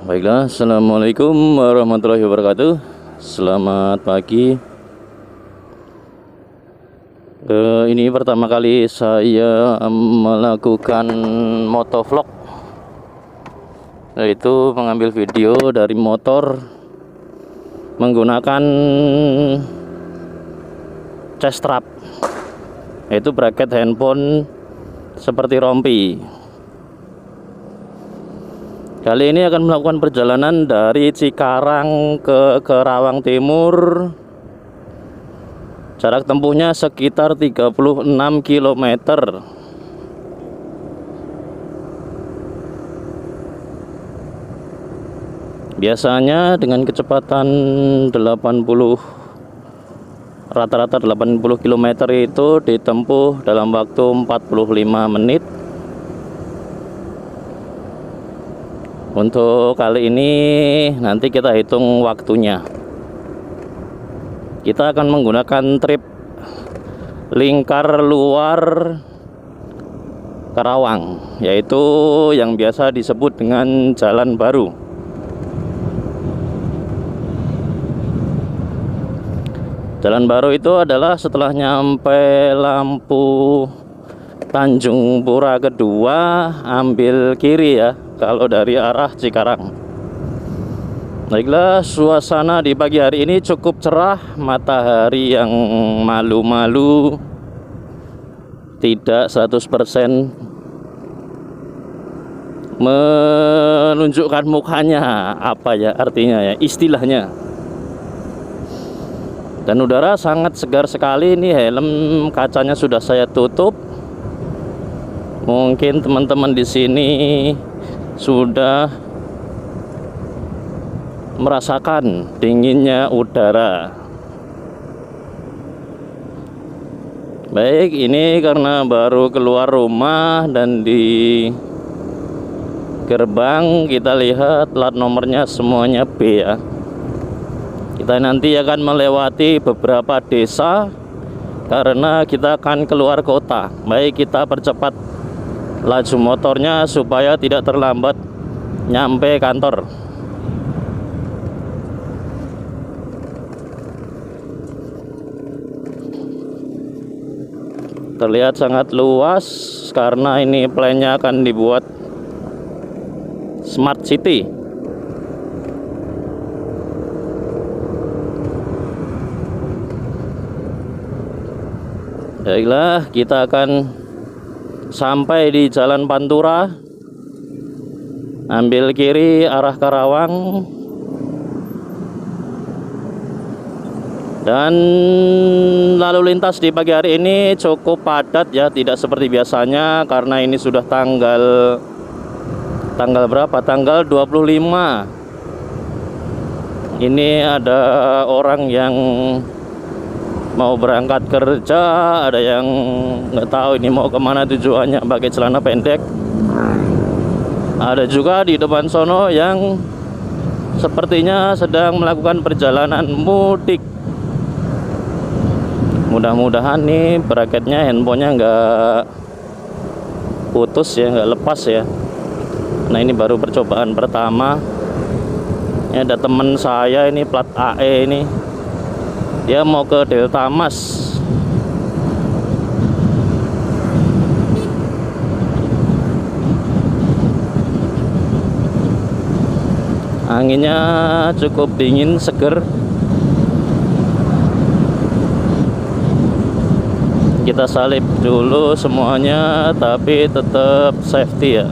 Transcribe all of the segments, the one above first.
Baiklah, assalamualaikum warahmatullahi wabarakatuh. Selamat pagi. Ini pertama kali saya melakukan motovlog, yaitu mengambil video dari motor menggunakan chest strap, yaitu bracket handphone seperti rompi. Kali ini akan melakukan perjalanan dari Cikarang ke Karawang Timur. Jarak tempuhnya sekitar 36 km. Biasanya dengan kecepatan 80, rata-rata 80 km itu ditempuh dalam waktu 45 menit. Untuk kali ini nanti kita hitung waktunya. Kita akan menggunakan trip lingkar luar Karawang, yaitu yang biasa disebut dengan Jalan Baru. Jalan Baru itu adalah setelah nyampe lampu Tanjung Pura kedua, ambil kiri ya, kalau dari arah Cikarang. Baiklah, suasana di pagi hari ini cukup cerah, matahari yang malu-malu, tidak 100% menunjukkan mukanya, apa ya artinya ya, istilahnya. Dan udara sangat segar sekali. Ini helm kacanya sudah saya tutup. Mungkin teman-teman di sini sudah merasakan dinginnya udara. Baik, ini karena baru keluar rumah dan di gerbang kita lihat plat nomornya semuanya B ya. Kita nanti akan melewati beberapa desa karena kita akan keluar kota. Baik, kita percepat laju motornya supaya tidak terlambat nyampe kantor. Terlihat sangat luas karena ini plannya akan dibuat smart city. Baiklah, kita akan sampai di Jalan Pantura, ambil kiri arah Karawang. Dan lalu lintas di pagi hari ini cukup padat ya, tidak seperti biasanya karena ini sudah tanggal berapa? Tanggal 25. Ini ada orang yang mau berangkat kerja, ada yang nggak tahu ini mau kemana tujuannya, pakai celana pendek. Ada juga di depan sono yang sepertinya sedang melakukan perjalanan mudik. Mudah-mudahan nih bracketnya, handphonenya nggak putus ya, nggak lepas ya. Nah, ini baru percobaan pertama. Ini ada teman saya ini plat AE ini, dia mau ke Delta Mas. Anginnya cukup dingin, seger. Kita salip dulu semuanya, tapi tetap safety ya.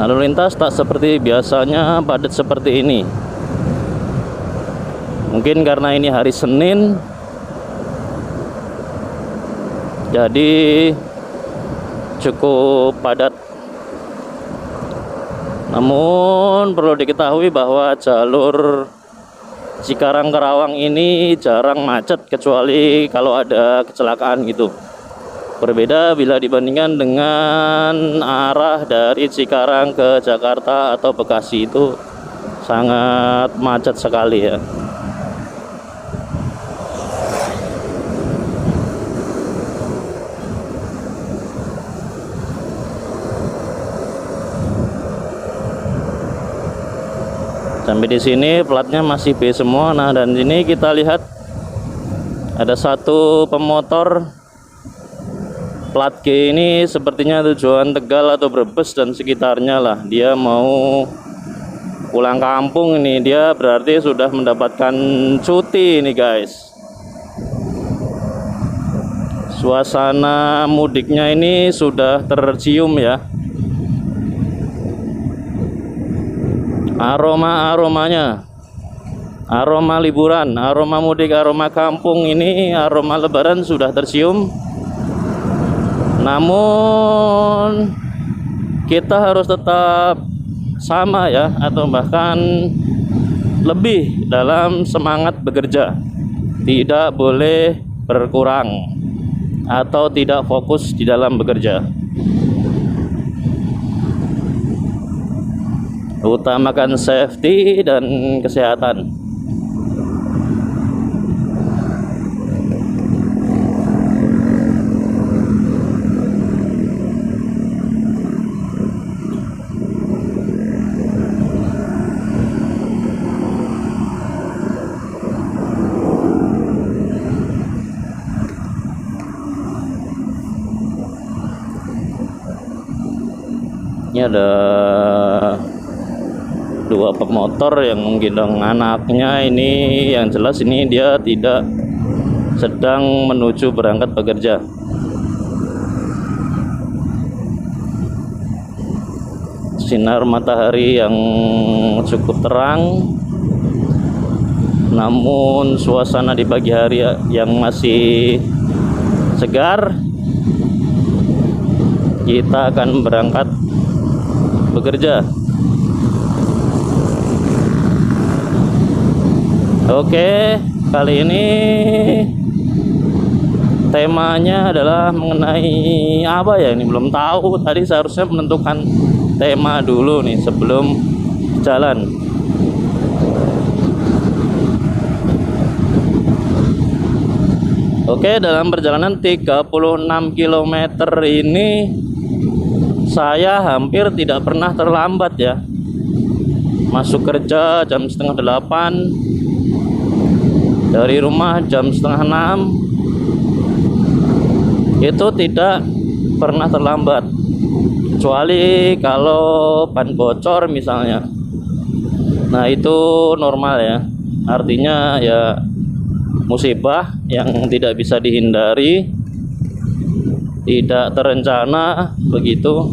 Lalu lintas tak seperti biasanya padat seperti ini. Mungkin karena ini hari Senin, jadi cukup padat. Namun perlu diketahui bahwa jalur Cikarang Karawang ini jarang macet kecuali kalau ada kecelakaan gitu. Berbeda bila dibandingkan dengan arah dari Cikarang ke Jakarta atau Bekasi, itu sangat macet sekali ya. Sampai di sini platnya masih B semua. Nah, dan ini kita lihat ada satu pemotor plat G ini sepertinya tujuan Tegal atau Brebes dan sekitarnya lah. Dia mau pulang kampung ini, dia berarti sudah mendapatkan cuti ini guys. Suasana mudiknya ini sudah tercium ya. Aromanya, aroma liburan, aroma mudik, aroma kampung ini, aroma lebaran sudah tercium. Namun kita harus tetap sama ya, atau bahkan lebih dalam semangat bekerja. Tidak boleh berkurang atau tidak fokus di dalam bekerja. Utamakan safety dan kesehatan. Ini ada dua pemotor yang menggendong anaknya. Ini yang jelas ini dia tidak sedang menuju berangkat bekerja. Sinar matahari yang cukup terang, namun suasana di pagi hari yang masih segar. Kita akan berangkat bekerja. Oke, kali ini temanya adalah mengenai apa ya, ini belum tahu. Tadi seharusnya menentukan tema dulu nih sebelum jalan. Oke, dalam perjalanan 36 km ini saya hampir tidak pernah terlambat ya. Masuk kerja jam setengah 8, dari rumah jam setengah 6, itu tidak pernah terlambat, kecuali kalau ban bocor misalnya. Nah itu normal ya, artinya ya musibah yang tidak bisa dihindari, tidak terencana begitu.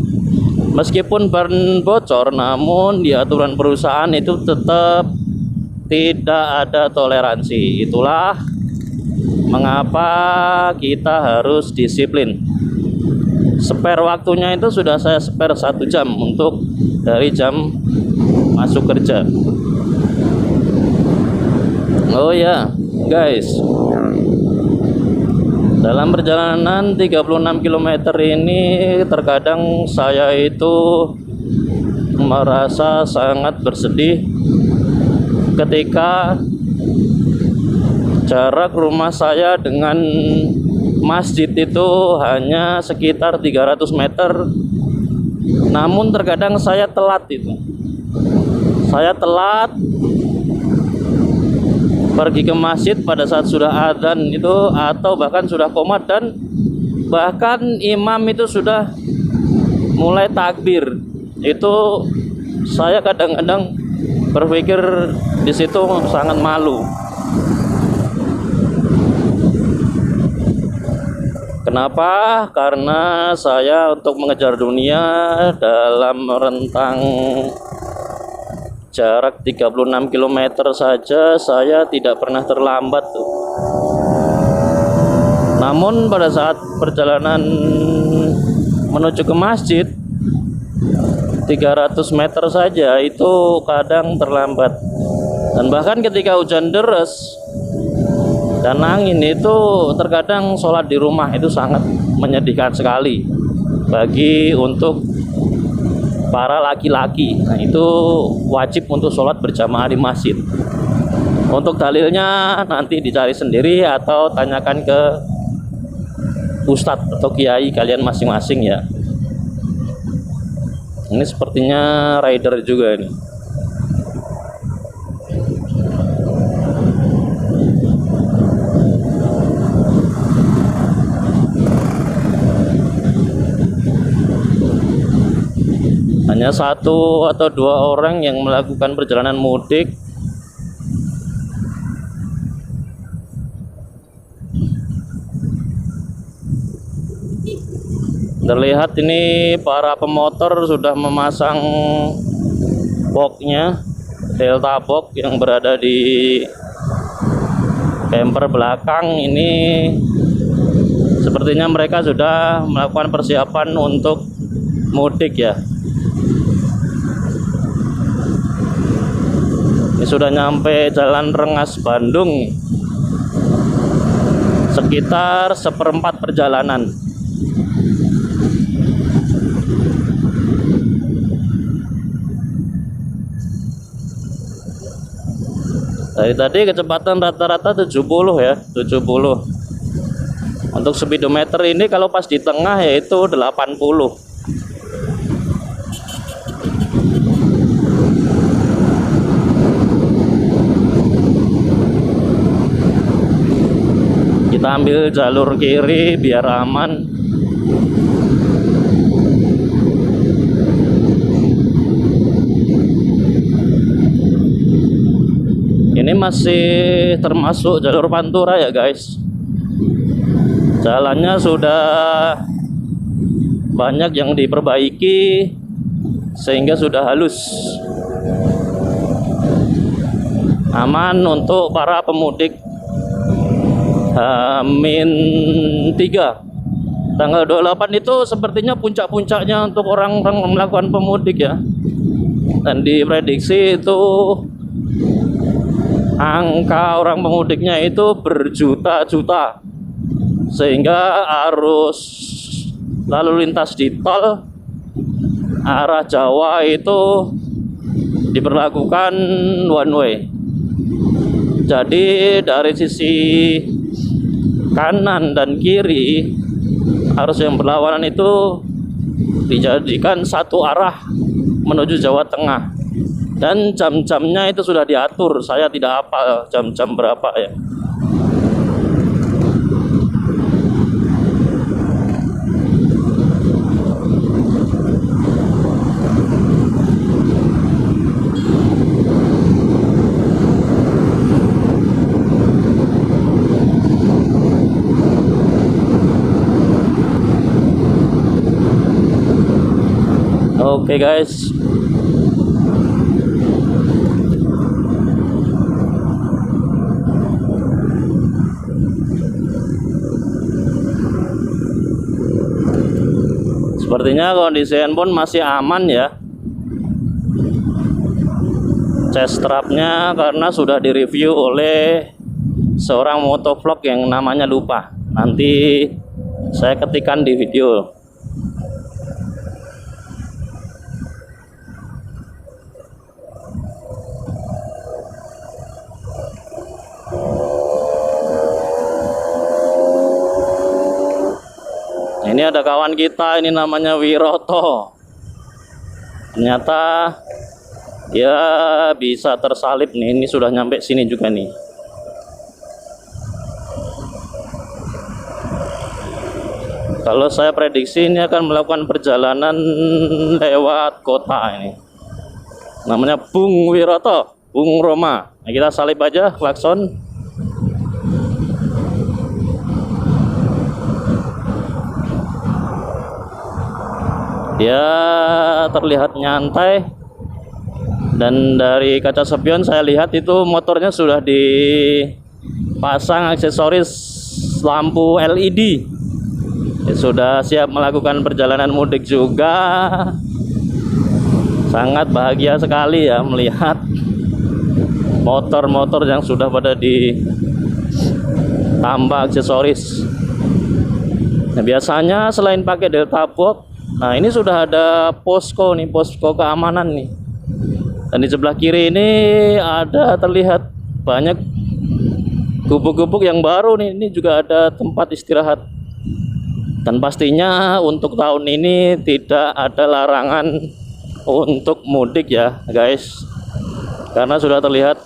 Meskipun ban bocor, namun di aturan perusahaan itu tetap tidak ada toleransi. Itulah mengapa kita harus disiplin. Spare waktunya itu sudah saya spare 1 jam untuk dari jam masuk kerja. Oh ya guys, dalam perjalanan 36 km ini terkadang saya itu merasa sangat bersedih ketika jarak rumah saya dengan masjid itu hanya sekitar 300 meter. Namun terkadang saya telat itu. Saya telat pergi ke masjid pada saat sudah adzan itu, atau bahkan sudah qomat, dan bahkan imam itu sudah mulai takbir. Itu saya kadang-kadang berpikir di situ sangat malu. Kenapa? Karena saya untuk mengejar dunia dalam rentang jarak 36 km saja saya tidak pernah terlambat tuh. Namun pada saat perjalanan menuju ke masjid 300 meter saja itu kadang terlambat. Dan bahkan ketika hujan deras dan angin itu terkadang sholat di rumah itu sangat menyedihkan sekali bagi untuk para laki-laki. Nah itu wajib untuk sholat berjamaah di masjid. Untuk dalilnya nanti dicari sendiri atau tanyakan ke ustadz atau kiai kalian masing-masing ya. Ini sepertinya rider juga ini. hanya 1 atau 2 orang yang melakukan perjalanan mudik. Terlihat ini para pemotor sudah memasang boxnya, Delta box yang berada di bumper belakang ini. Sepertinya mereka sudah melakukan persiapan untuk mudik ya. Ini sudah nyampe Jalan Rengas Bandung, sekitar 1/4 perjalanan. Dari tadi kecepatan rata-rata 70 ya, 70. Untuk speedometer ini kalau pas di tengah yaitu 80. Kita ambil jalur kiri biar aman. Ini masih termasuk jalur Pantura ya guys. Jalannya sudah banyak yang diperbaiki sehingga sudah halus, aman untuk para pemudik. H-3 tanggal 28 itu sepertinya puncak-puncaknya untuk orang-orang melakukan pemudik ya. Dan diprediksi itu angka orang pemudiknya itu berjuta-juta, sehingga arus lalu lintas di tol arah Jawa itu diberlakukan one way. Jadi dari sisi kanan dan kiri arus yang berlawanan itu dijadikan satu arah menuju Jawa Tengah. Dan jam-jamnya itu sudah diatur. Saya tidak hafal jam-jam berapa ya. Oke guys. Sepertinya kondisi handphone masih aman ya. Chest strapnya karena sudah direview oleh seorang motovlog yang namanya lupa. Nanti saya ketikkan di video. Ini ada kawan kita, ini namanya Wiroto. Ternyata ya bisa tersalip nih. Ini sudah nyampe sini juga nih. Kalau saya prediksi ini akan melakukan perjalanan lewat kota ini. Namanya Bung Wiroto, Bung Roma. Nah, kita salip aja klakson. Dia terlihat nyantai, dan dari kaca spion saya lihat itu motornya sudah dipasang aksesoris lampu LED. Sudah siap melakukan perjalanan mudik juga. Sangat bahagia sekali ya melihat motor-motor yang sudah pada ditambah aksesoris. Nah, biasanya selain pakai Delta box, nah ini sudah ada posko nih, posko keamanan nih. Dan di sebelah kiri ini ada terlihat banyak gubuk-gubuk yang baru nih. Ini juga ada tempat istirahat. Dan pastinya untuk tahun ini tidak ada larangan untuk mudik ya guys. Karena sudah terlihat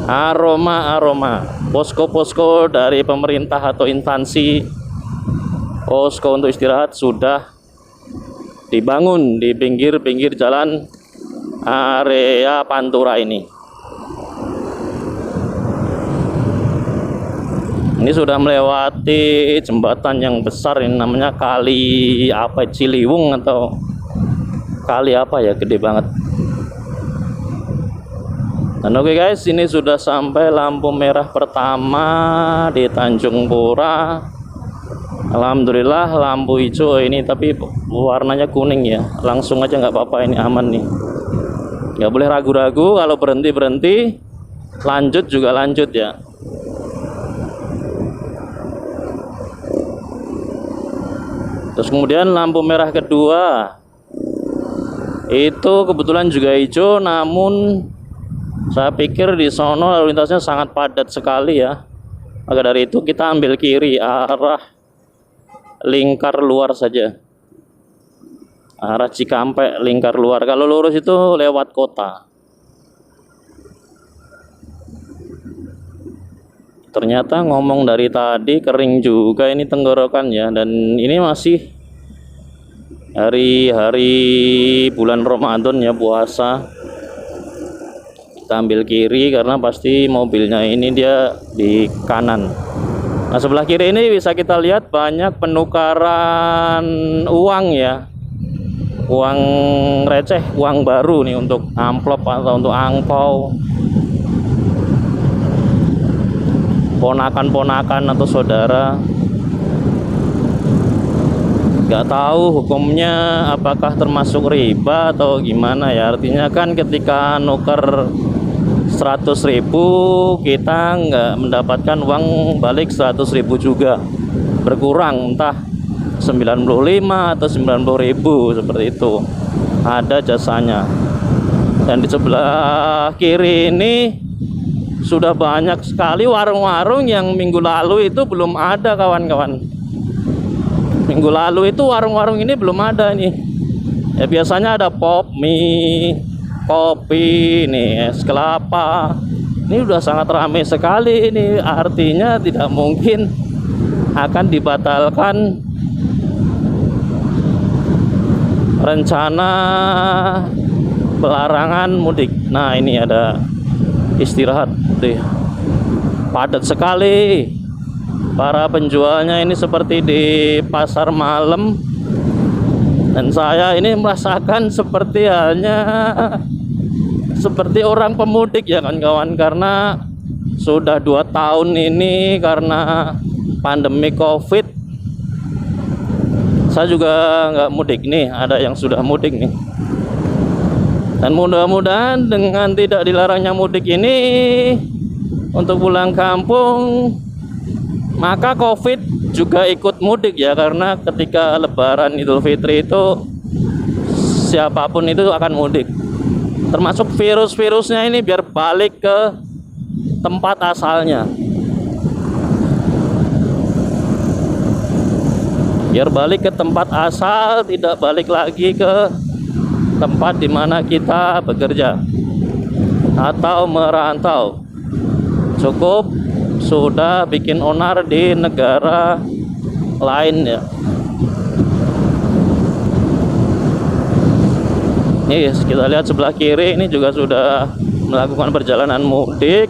aroma-aroma posko-posko dari pemerintah atau instansi, posko untuk istirahat sudah dibangun di pinggir-pinggir jalan area Pantura ini. Ini sudah melewati jembatan yang besar, ini namanya kali apa, Ciliwung atau kali apa ya, gede banget. Dan oke guys, ini sudah sampai lampu merah pertama di Tanjung Pura. Alhamdulillah lampu hijau ini, tapi warnanya kuning ya. Langsung aja nggak apa-apa, ini aman nih. Nggak boleh ragu-ragu, kalau berhenti, lanjut juga lanjut ya. Terus kemudian lampu merah kedua itu kebetulan juga hijau, namun saya pikir di sono lalu lintasnya sangat padat sekali ya. Maka dari itu kita ambil kiri arah lingkar luar saja, arah Cikampek lingkar luar. Kalau lurus itu lewat kota. Ternyata ngomong dari tadi kering juga ini tenggorokan ya. Dan ini masih hari-hari bulan Ramadan ya, puasa. Kita ambil kiri karena pasti mobilnya ini dia di kanan. Nah, sebelah kiri ini bisa kita lihat banyak penukaran uang ya. Uang receh, uang baru nih untuk amplop atau untuk angpau. Ponakan-ponakan atau saudara. Nggak tahu hukumnya apakah termasuk riba atau gimana ya. Artinya kan ketika nuker 100.000 kita nggak mendapatkan uang balik 100.000 juga, berkurang entah 95 atau 90.000 seperti itu, ada jasanya. Dan di sebelah kiri ini sudah banyak sekali warung-warung yang minggu lalu itu belum ada kawan-kawan. Minggu lalu itu warung-warung ini belum ada nih ya. Biasanya ada pop mie, kopi, nih es kelapa. Ini udah sangat ramai sekali ini, artinya tidak mungkin akan dibatalkan rencana pelarangan mudik. Nah, ini ada istirahat tuh, padat sekali. Para penjualnya ini seperti di pasar malam. Dan saya ini merasakan seperti halnya seperti orang pemudik ya kawan-kawan, karena sudah 2 tahun ini karena pandemi COVID. Saya juga nggak mudik nih, ada yang sudah mudik nih. Dan mudah-mudahan dengan tidak dilarangnya mudik ini untuk pulang kampung, maka COVID juga ikut mudik ya. Karena ketika Lebaran Idul Fitri itu siapapun itu akan mudik, termasuk virus-virusnya ini, biar balik ke tempat asalnya. Biar balik ke tempat asal, tidak balik lagi ke tempat dimana kita bekerja atau merantau. Cukup sudah bikin onar di negara lain ya. Nih kita lihat sebelah kiri ini juga sudah melakukan perjalanan mudik.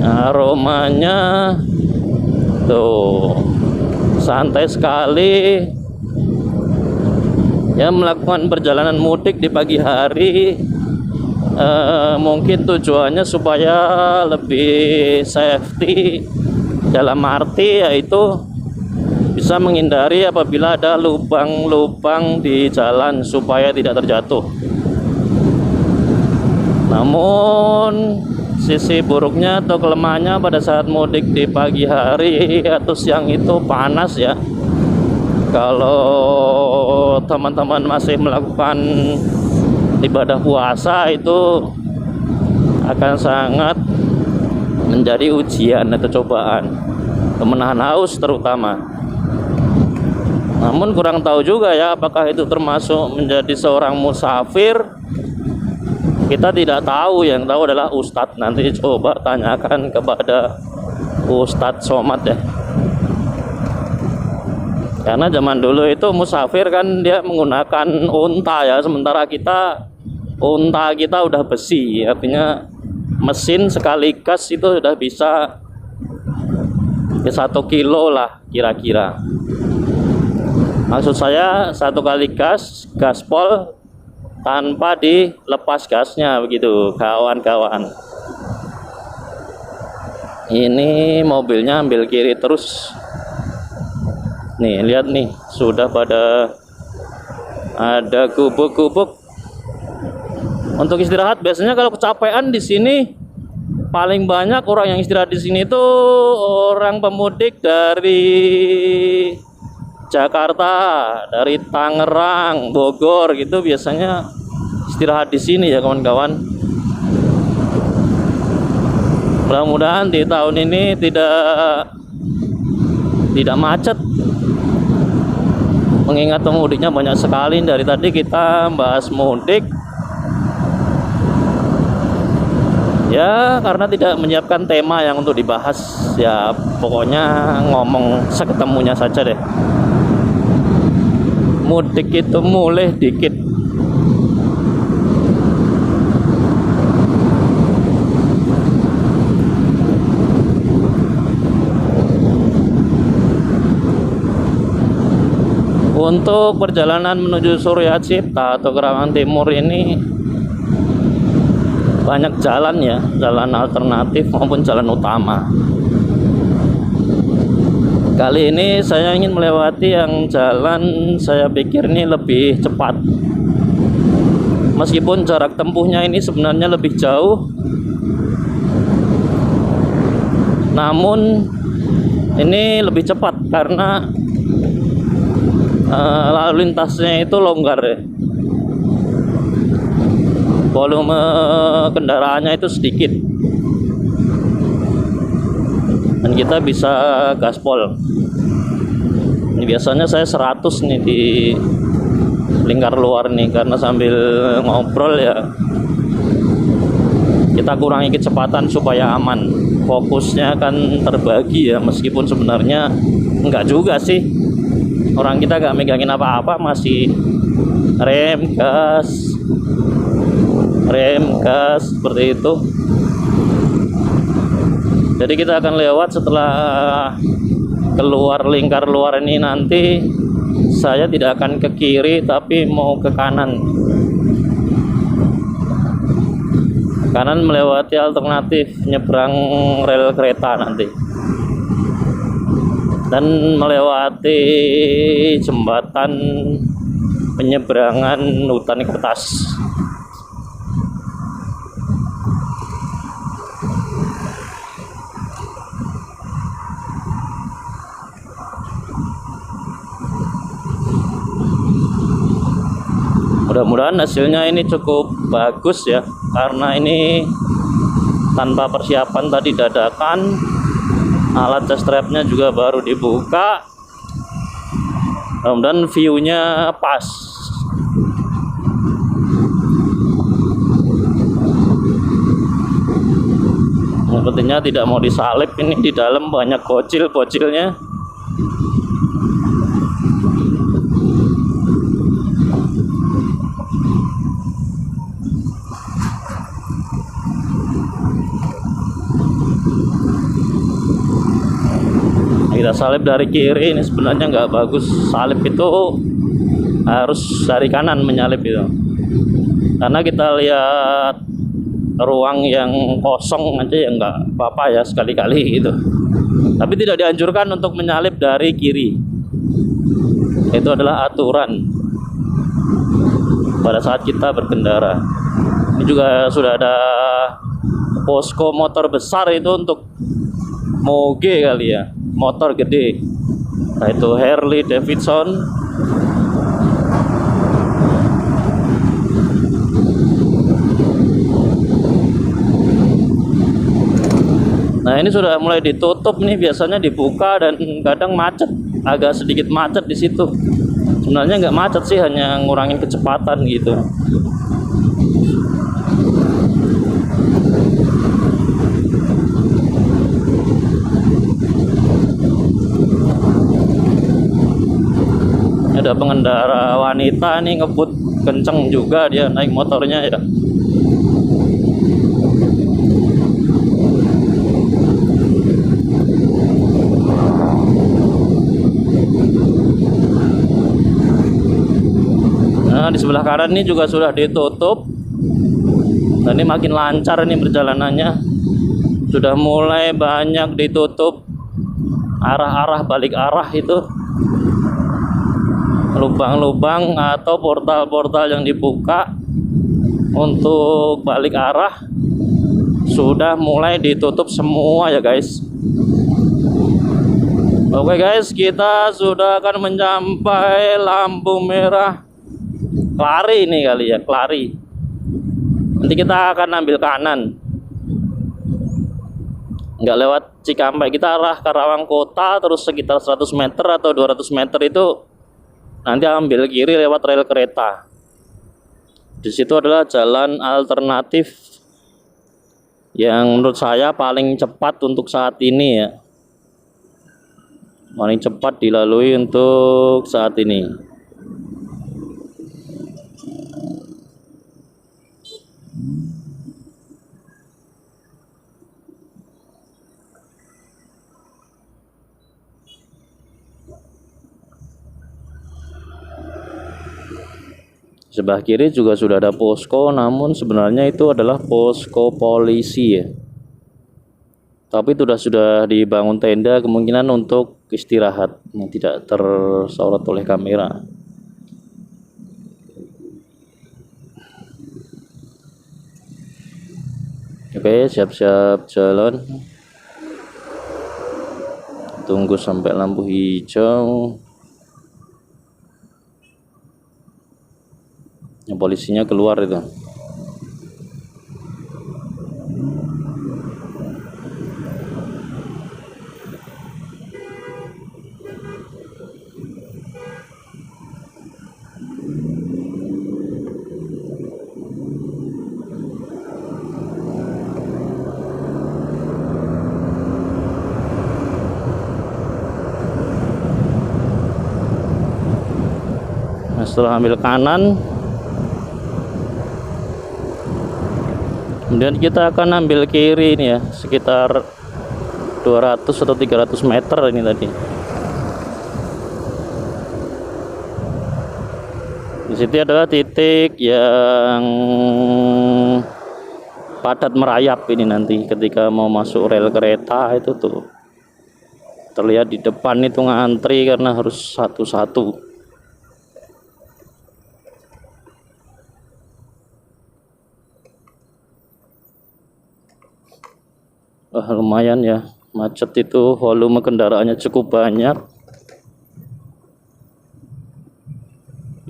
Aromanya tuh santai sekali ya, melakukan perjalanan mudik di pagi hari. Mungkin tujuannya supaya lebih safety, dalam arti yaitu bisa menghindari apabila ada lubang-lubang di jalan supaya tidak terjatuh. Namun sisi buruknya atau kelemahannya pada saat mudik di pagi hari atau siang itu panas ya. Kalau teman-teman masih melakukan ibadah puasa itu akan sangat menjadi ujian atau cobaan, menahan haus terutama. Namun kurang tahu juga ya apakah itu termasuk menjadi seorang musafir. Kita tidak tahu, yang tahu adalah Ustadz. Nanti coba tanyakan kepada Ustadz Somad ya. Karena zaman dulu itu musafir kan dia menggunakan unta ya, sementara unta kita udah besi, artinya mesin sekali gas itu sudah bisa 1 kilo lah kira-kira. Maksud saya 1 kali gaspol tanpa dilepas gasnya, begitu kawan-kawan. Ini mobilnya ambil kiri terus. Nih, lihat nih, sudah pada ada gubuk-gubuk untuk istirahat. Biasanya kalau kecapean di sini paling banyak orang yang istirahat di sini itu orang pemudik dari Jakarta, dari Tangerang, Bogor gitu, biasanya istirahat di sini ya kawan-kawan. Mudah-mudahan di tahun ini tidak macet. Mengingat pemudiknya banyak sekali. Dari tadi kita bahas mudik ya, karena tidak menyiapkan tema yang untuk dibahas ya, pokoknya ngomong seketemunya saja deh. Mudik itu mulai dikit. Untuk perjalanan menuju Surya Cipta atau Kerawang Timur ini banyak jalan ya, jalan alternatif maupun jalan utama. Kali ini saya ingin melewati yang jalan saya pikir ini lebih cepat. Meskipun jarak tempuhnya ini sebenarnya lebih jauh, namun ini lebih cepat karena lalu lintasnya itu longgar ya. Volume kendaraannya itu sedikit dan kita bisa gaspol. Ini biasanya saya 100 nih di lingkar luar nih, karena sambil ngobrol ya kita kurangi kecepatan supaya aman. Fokusnya kan terbagi ya, meskipun sebenarnya enggak juga sih. Orang kita gak megangin apa-apa, masih rem gas seperti itu. Jadi kita akan lewat setelah keluar lingkar luar ini. Nanti saya tidak akan ke kiri tapi mau ke kanan melewati alternatif nyebrang rel kereta nanti, dan melewati jembatan penyeberangan hutan kertas. Mudah-mudahan hasilnya ini cukup bagus ya, karena ini tanpa persiapan tadi dadakan. Alat test trapnya juga baru dibuka. Mudah-mudahan view-nya pas. Sepertinya tidak mau disalip, ini di dalam banyak bocil-bocilnya. Kita salip dari kiri, ini sebenarnya nggak bagus. Salip itu harus dari kanan menyalip itu, karena kita lihat ruang yang kosong aja ya nggak apa-apa ya sekali-kali gitu. Tapi tidak dianjurkan untuk menyalip dari kiri. Itu adalah aturan pada saat kita berkendara. Ini juga sudah ada posko motor besar itu untuk moge kali ya, motor gede. Nah itu Harley Davidson. Nah ini sudah mulai ditutup nih, biasanya dibuka dan kadang macet, agak sedikit macet di situ. Sebenarnya nggak macet sih, hanya ngurangin kecepatan gitu. ada pengendara wanita nih ngebut kenceng juga dia naik motornya ya. Nah, di sebelah kanan ini juga sudah ditutup. Nah, ini makin lancar nih perjalanannya. Sudah mulai banyak ditutup arah-arah, balik arah itu. Lubang-lubang atau portal-portal yang dibuka untuk balik arah sudah mulai ditutup semua ya guys. Oke guys, kita sudah akan mencapai lampu merah Kelari ini kali ya, Kelari. Nanti kita akan ambil kanan, nggak lewat Cikampek, kita arah Karawang Kota, terus sekitar 100 meter atau 200 meter itu nanti ambil kiri lewat rel kereta. Di situ adalah jalan alternatif yang menurut saya paling cepat untuk saat ini ya, paling cepat dilalui untuk saat ini. Sebelah kiri juga sudah ada posko, namun sebenarnya itu adalah posko polisi ya. Tapi sudah dibangun tenda, kemungkinan untuk istirahat yang tidak tersorot oleh kamera. Oke, siap-siap jalan. Tunggu sampai lampu hijau. Yang polisinya keluar itu. Nah, setelah ambil kanan, kemudian kita akan ambil kiri ini ya, sekitar 200 atau 300 meter ini tadi. Di situ adalah titik yang padat merayap ini nanti ketika mau masuk rel kereta itu tuh. Terlihat di depan itu ngantri karena harus satu-satu. Wah, lumayan ya, macet itu, volume kendaraannya cukup banyak.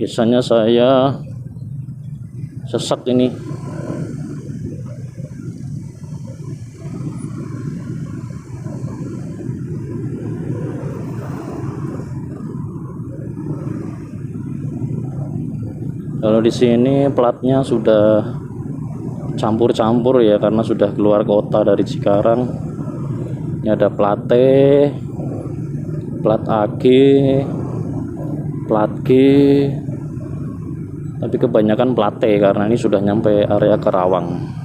Biasanya saya sesek ini. Kalau di sini platnya sudah campur-campur ya, karena sudah keluar kota dari Cikarang. Ini ada plat T, plat AG, plat G, tapi kebanyakan plat T karena ini sudah nyampe area Karawang.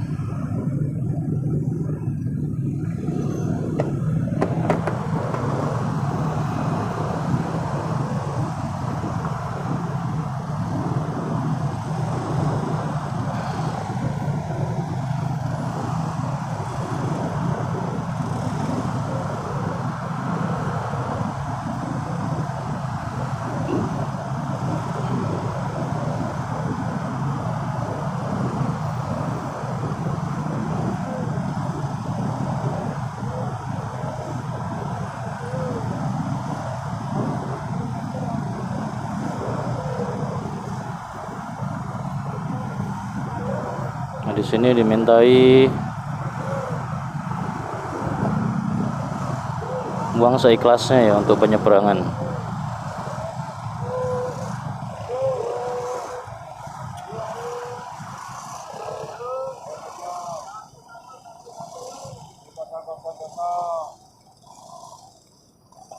Nah, di sini dimintai uang seikhlasnya ya untuk penyeberangan.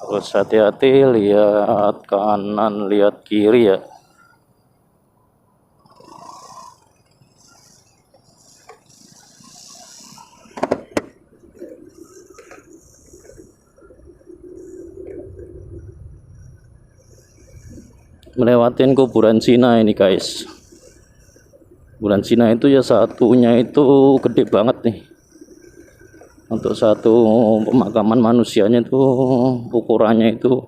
Terus hati-hati, lihat kanan, lihat kiri ya. Melewatin kuburan Cina ini guys. Kuburan Cina itu ya satunya itu gede banget nih. Untuk satu pemakaman manusianya itu ukurannya itu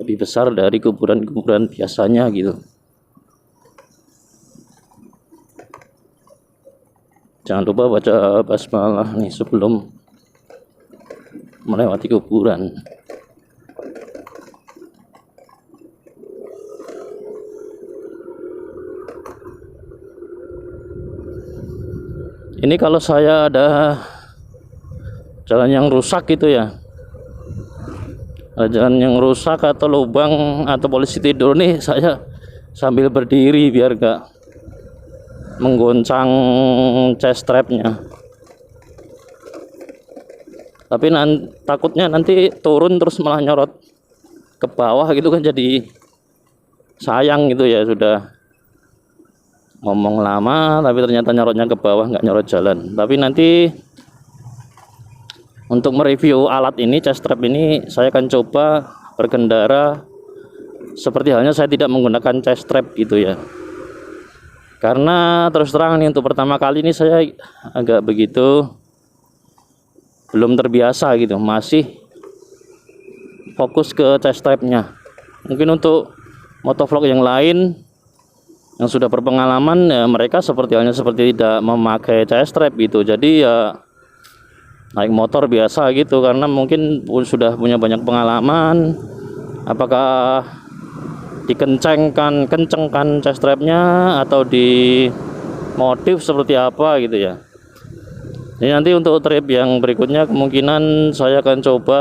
lebih besar dari kuburan-kuburan biasanya gitu. Jangan lupa baca basmalah nih sebelum melewati kuburan. Ini kalau saya ada jalan yang rusak gitu ya, jalan yang rusak atau lubang atau polisi tidur nih, saya sambil berdiri biar gak menggoncang chest strapnya. Tapi takutnya nanti turun terus malah nyorot ke bawah gitu kan, jadi sayang gitu ya. Sudah ngomong lama tapi ternyata nyorotnya ke bawah, nggak nyorot jalan. Tapi nanti untuk mereview alat ini, chest strap ini, saya akan coba berkendara seperti halnya saya tidak menggunakan chest strap gitu ya. Karena terus terang nih, untuk pertama kali ini saya agak begitu belum terbiasa gitu, masih fokus ke chest strapnya. Mungkin untuk motovlog yang lain yang sudah berpengalaman ya, mereka seperti halnya seperti tidak memakai chest strap gitu. Jadi ya naik motor biasa gitu, karena mungkin sudah punya banyak pengalaman. Apakah dikencengkan chest strapnya atau di modif seperti apa gitu ya. Ini nanti untuk trip yang berikutnya kemungkinan saya akan coba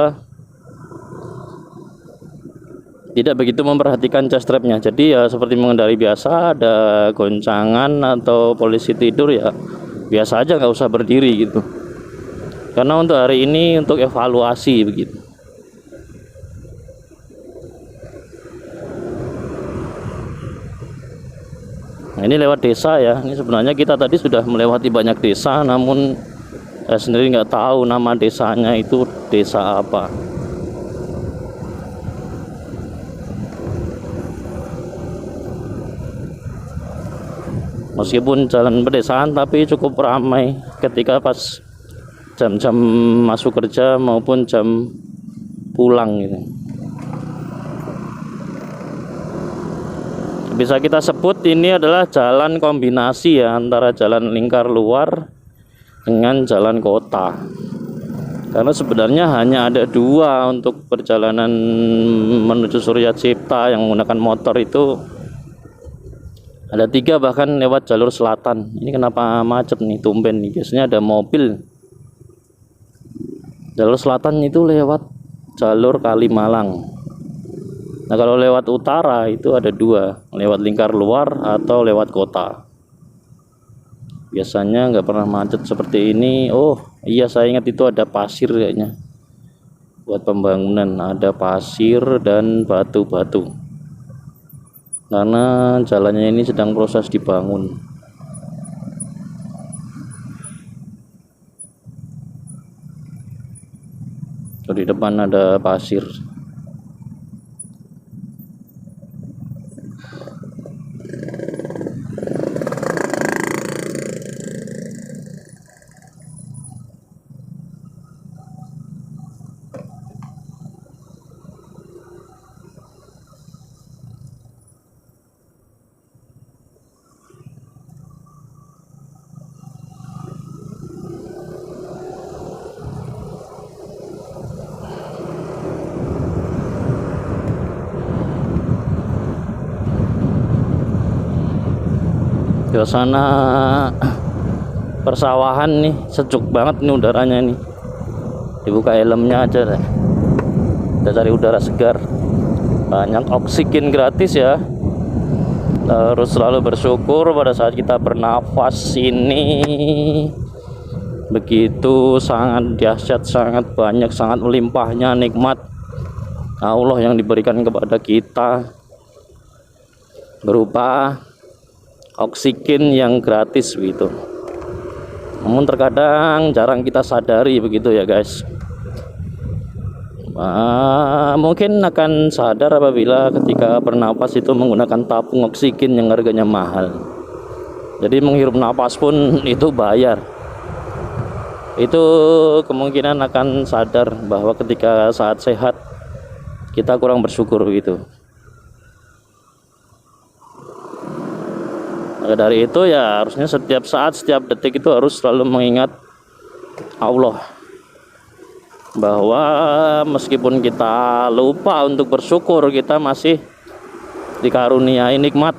tidak begitu memperhatikan chest strapnya. Jadi ya seperti mengendari biasa, ada goncangan atau polisi tidur ya biasa aja, nggak usah berdiri gitu. Karena untuk hari ini untuk evaluasi begitu. Nah, ini lewat desa ya. Ini sebenarnya kita tadi sudah melewati banyak desa, namun saya sendiri nggak tahu nama desanya itu desa apa. Meskipun jalan pedesaan tapi cukup ramai ketika pas jam-jam masuk kerja maupun jam pulang gitu. Bisa kita sebut ini adalah jalan kombinasi ya, antara jalan lingkar luar dengan jalan kota. Karena sebenarnya hanya ada dua untuk perjalanan menuju Surya Cipta yang menggunakan motor itu. Ada tiga bahkan lewat jalur selatan. Ini kenapa macet nih, tumben nih. Biasanya ada mobil. Jalur selatan itu lewat jalur Kalimalang. Nah kalau lewat utara itu ada dua, lewat lingkar luar atau lewat kota. Biasanya nggak pernah macet seperti ini. Oh iya, saya ingat itu ada pasir kayaknya buat pembangunan, ada pasir dan batu-batu karena jalannya ini sedang proses dibangun. Di depan ada pasir. Suasana persawahan nih, sejuk banget nih udaranya nih. Dibuka helmnya aja deh, kita cari udara segar, banyak oksigen gratis ya. Terus selalu bersyukur pada saat kita bernafas ini begitu sangat dahsyat, sangat banyak, sangat melimpahnya nikmat Allah yang diberikan kepada kita berupa oksigen yang gratis begitu. Namun terkadang jarang kita sadari begitu ya guys. Mungkin akan sadar apabila ketika bernapas itu menggunakan tabung oksigen yang harganya mahal. Jadi menghirup napas pun itu bayar. Itu kemungkinan akan sadar bahwa ketika saat sehat kita kurang bersyukur gitu. Maka dari itu ya harusnya setiap saat, setiap detik itu harus selalu mengingat Allah, bahwa meskipun kita lupa untuk bersyukur, kita masih dikaruniai nikmat.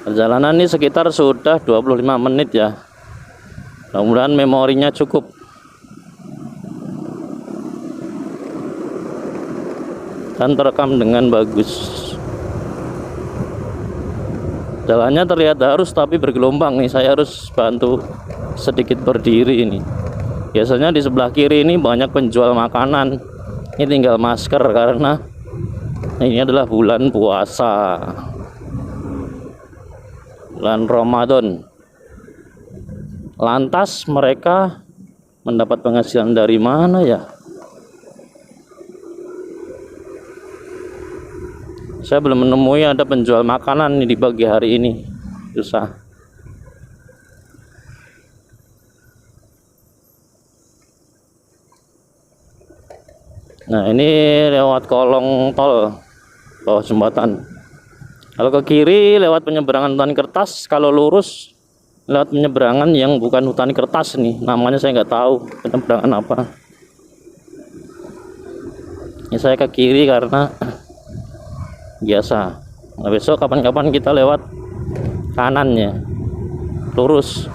Perjalanan ini sekitar sudah 25 menit ya. Mudah-mudahan memorinya cukup. Dan terekam dengan bagus. Jalannya terlihat harus tapi bergelombang nih. Saya harus bantu sedikit berdiri ini. Biasanya di sebelah kiri ini banyak penjual makanan. Ini tinggal masker karena ini adalah bulan puasa, bulan Ramadan. Lantas mereka mendapat penghasilan dari mana ya? Saya belum menemui ada penjual makanan di pagi hari ini. Susah. Nah, ini lewat kolong tol bawah jembatan. Kalau ke kiri lewat penyeberangan hutan kertas, kalau lurus lewat penyeberangan yang bukan hutan kertas nih. Namanya saya nggak tahu penyeberangan apa. Ini saya ke kiri karena biasa. Nah, besok kapan-kapan kita lewat kanannya, lurus.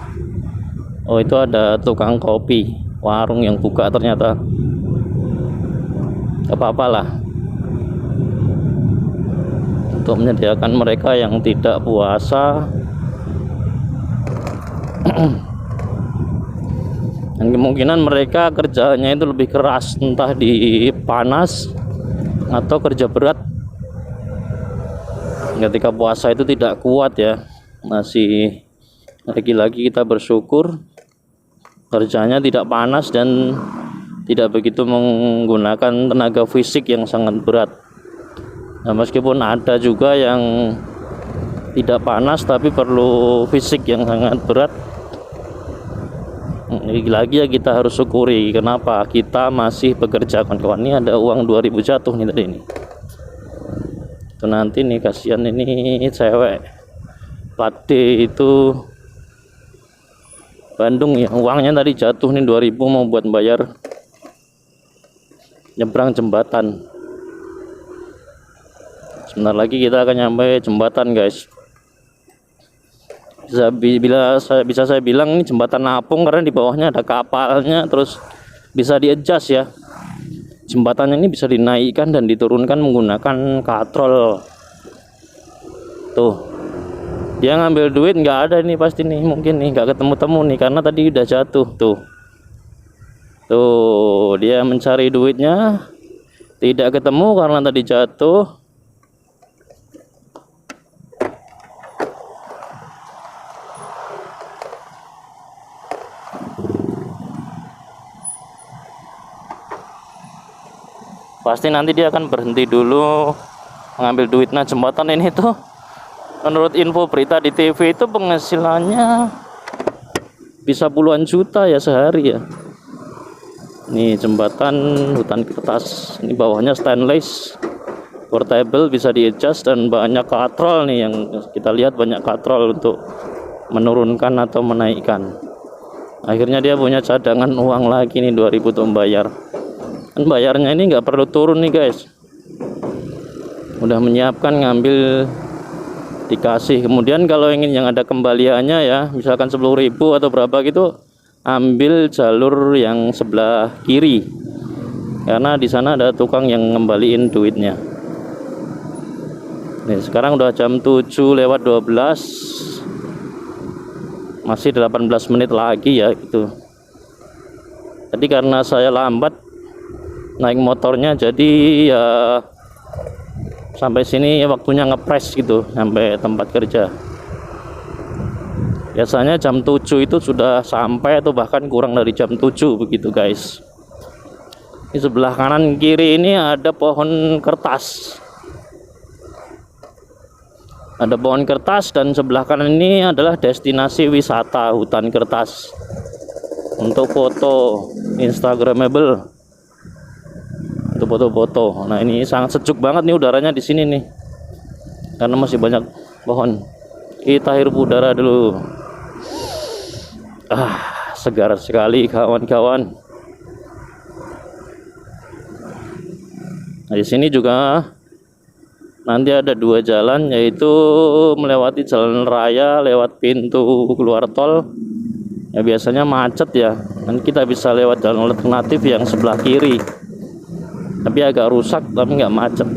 Oh, itu ada tukang kopi, warung yang buka ternyata. Gak apa-apalah, untuk menyediakan mereka yang tidak puasa. Dan kemungkinan mereka kerjanya itu lebih keras, entah di panas atau kerja berat. Ketika puasa itu tidak kuat ya. Masih lagi-lagi kita bersyukur kerjanya tidak panas dan tidak begitu menggunakan tenaga fisik yang sangat berat. Nah, meskipun ada juga yang tidak panas tapi perlu fisik yang sangat berat, lagi-lagi ya kita harus syukuri. Kenapa kita masih bekerja, kawan-kawan. Ini ada uang 2000 jatuh nih tadi ini. Itu nanti nih, kasihan ini cewek plat D itu Bandung ya, uangnya tadi jatuh nih 2000 mau buat bayar nyebrang jembatan. Sebentar lagi kita akan nyampe jembatan guys. Bisa saya bilang ini jembatan apung karena di bawahnya ada kapalnya, terus bisa di-adjust ya. Jembatannya ini bisa dinaikkan dan diturunkan menggunakan katrol. Tuh, dia ngambil duit nggak ada nih pasti nih, mungkin nih nggak ketemu-temu nih karena tadi udah jatuh. Tuh dia mencari duitnya tidak ketemu karena tadi jatuh. Pasti nanti dia akan berhenti dulu mengambil duit. Nah, jembatan ini tuh menurut info berita di TV itu penghasilannya bisa puluhan juta ya sehari ya. Ini jembatan hutan kertas, ini bawahnya stainless, portable, bisa di-adjust dan banyak katrol nih yang kita lihat, banyak katrol untuk menurunkan atau menaikkan. Akhirnya dia punya cadangan uang lagi nih 2000 untuk membayar. Dan bayarnya ini nggak perlu turun nih guys, udah menyiapkan, ngambil dikasih. Kemudian kalau ingin yang ada kembaliannya ya, misalkan 10.000 atau berapa gitu, ambil jalur yang sebelah kiri karena di sana ada tukang yang ngembaliin duitnya. Nih, sekarang udah jam 7:12, masih 18 menit lagi ya gitu. Jadi karena saya lambat naik motornya, jadi ya sampai sini waktunya ngepres gitu sampai tempat kerja. Biasanya jam 7 itu sudah sampai atau bahkan kurang dari jam 7 begitu guys. Di sebelah kanan kiri ini ada pohon kertas. Ada pohon kertas, dan sebelah kanan ini adalah destinasi wisata hutan kertas untuk foto instagramable, untuk foto-foto. Nah, ini sangat sejuk banget nih udaranya di sini nih, karena masih banyak pohon. Kita hirup udara dulu. Segar sekali kawan-kawan. Nah, di sini juga nanti ada 2 jalan, yaitu melewati jalan raya lewat pintu keluar tol. Ya biasanya macet ya. Dan kita bisa lewat jalan alternatif yang sebelah kiri. Tapi agak rusak, tapi nggak macet.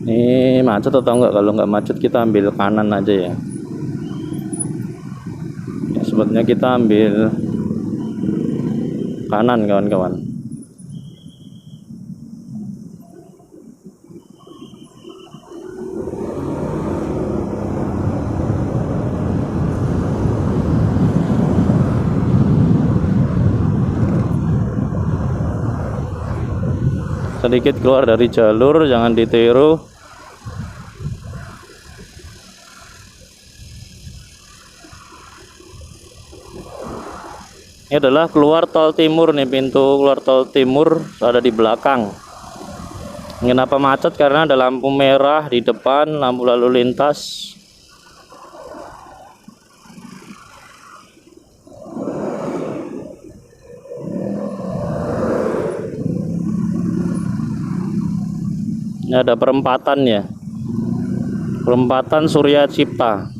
Ini macet atau enggak? Kalau nggak macet kita ambil kanan aja ya. Sebetulnya kita ambil kanan kawan-kawan. Sedikit keluar dari jalur, jangan ditiru. Ini adalah keluar tol timur nih, pintu keluar tol timur ada di belakang. Kenapa macet? Karena ada lampu merah di depan, lampu lalu lintas. Ini ada perempatan ya, perempatan Surya Cipta.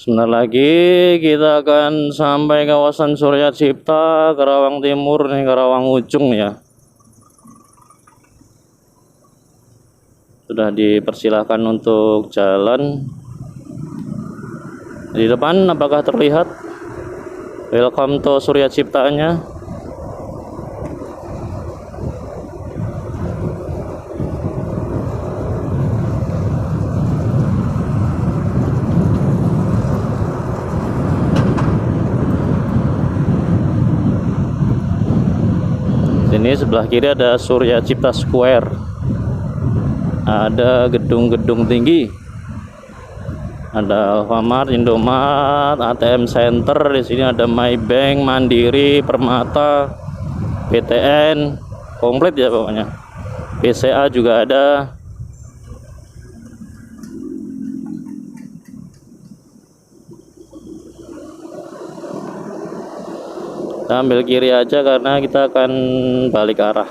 Sebentar lagi kita akan sampai kawasan Surya Cipta, Karawang Timur nih, Karawang ujung ya. Sudah dipersilahkan untuk jalan. Di depan apakah terlihat welcome to Surya Cipta-nya? Ini sebelah kiri ada Surya Cipta Square, ada gedung-gedung tinggi, ada Alfamart, Indomaret, ATM Center. Di sini ada Maybank, Mandiri, Permata, PTN, komplit ya pokoknya. BCA juga ada. Kita ambil kiri aja karena kita akan balik arah.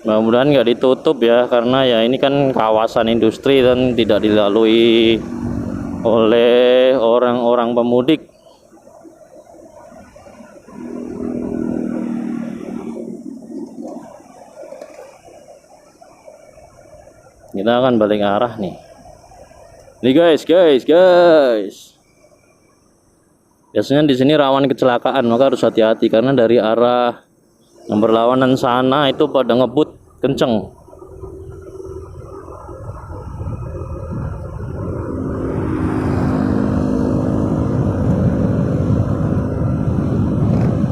Mudah-mudahan nggak ditutup ya, karena ya ini kan kawasan industri dan tidak dilalui oleh orang-orang pemudik. Kita akan balik arah nih. Nih guys. Biasanya di sini rawan kecelakaan, maka harus hati-hati karena dari arah yang berlawanan sana itu pada ngebut kenceng.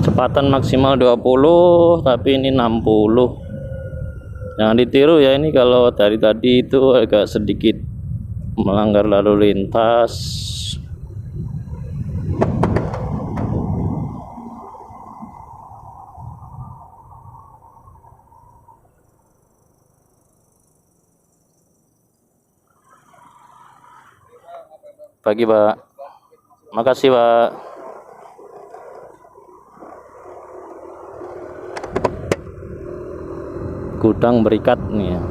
Kecepatan maksimal 20, tapi ini 60. Jangan ditiru ya, ini kalau dari tadi itu agak sedikit melanggar lalu lintas. Pagi Pak, makasih Pak. Gudang Berikat nih ya,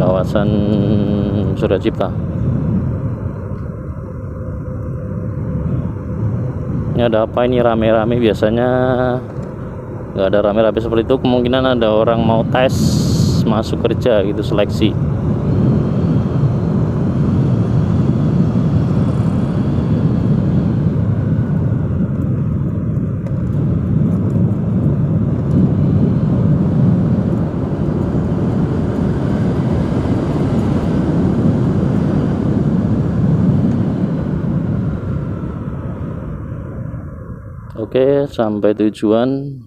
kawasan Surya Cipta. Ini ada apa ini rame-rame? Biasanya nggak ada rame-rame seperti itu, kemungkinan ada orang mau tes masuk kerja gitu, seleksi. Oke, sampai tujuan.